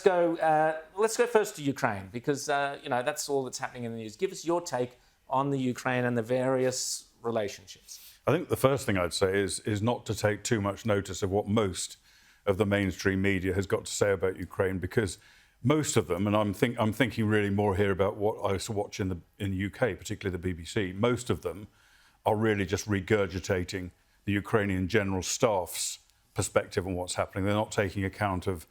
Let's go first to Ukraine because that's all that's happening in the news. Give us your take on the Ukraine and the various relationships. I think the first thing I'd say is not to take too much notice of what most of the mainstream media has got to say about Ukraine, because most of them, and I'm thinking really more here about what I used to watch in the UK, particularly the BBC. Most of them are really just regurgitating the Ukrainian General Staff's perspective on what's happening. They're not taking account of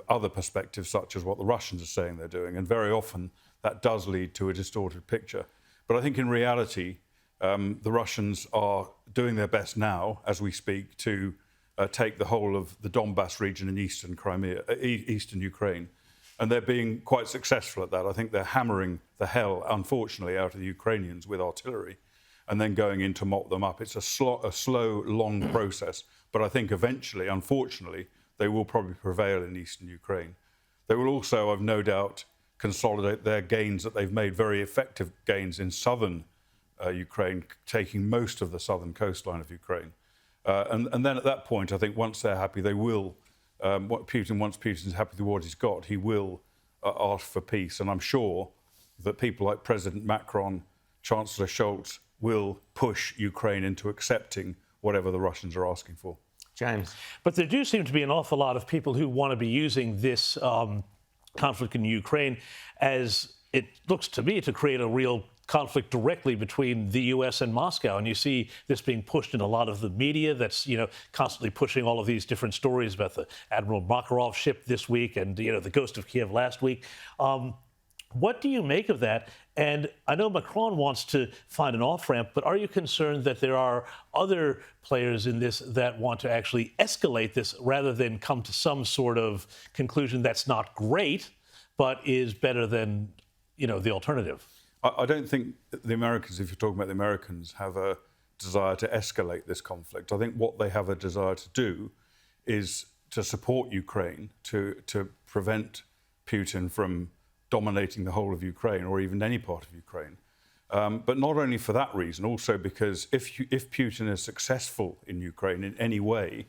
other perspectives, such as what the Russians are saying they're doing. And very often that does lead to a distorted picture. But I think in reality, the Russians are doing their best now, as we speak, to take the whole of the Donbas region in eastern Ukraine. And they're being quite successful at that. I think they're hammering the hell, unfortunately, out of the Ukrainians with artillery and then going in to mop them up. It's a slow, long process. But I think eventually, unfortunately, they will probably prevail in eastern Ukraine. They will also, I've no doubt, consolidate their gains that they've made, very effective gains in southern Ukraine, taking most of the southern coastline of Ukraine. And then at that point, I think once they're happy, they will, once Putin's happy with what he's got, he will ask for peace. And I'm sure that people like President Macron, Chancellor Scholz, will push Ukraine into accepting whatever the Russians are asking for. James. But there do seem to be an awful lot of people who want to be using this conflict in Ukraine as, it looks to me, to create a real conflict directly between the U.S. and Moscow. And you see this being pushed in a lot of the media that's, constantly pushing all of these different stories about the Admiral Makarov ship this week and, the Ghost of Kiev last week. What do you make of that? And I know Macron wants to find an off-ramp, but are you concerned that there are other players in this that want to actually escalate this rather than come to some sort of conclusion that's not great, but is better than, the alternative? I don't think the Americans, if you're talking about the Americans, have a desire to escalate this conflict. I think what they have a desire to do is to support Ukraine, to prevent Putin from dominating the whole of Ukraine or even any part of Ukraine. But not only for that reason, also because if Putin is successful in Ukraine in any way,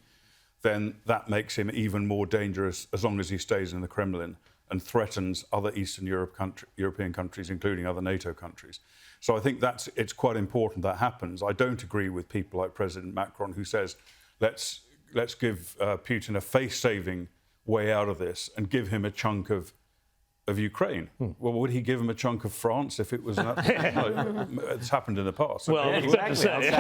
then that makes him even more dangerous as long as he stays in the Kremlin and threatens other Eastern European countries, including other NATO countries. So I think it's quite important that happens. I don't agree with people like President Macron, who says, let's give Putin a face-saving way out of this and give him a chunk of Ukraine. Well, would he give him a chunk of France if it was no, it's happened in the past. Well, exactly.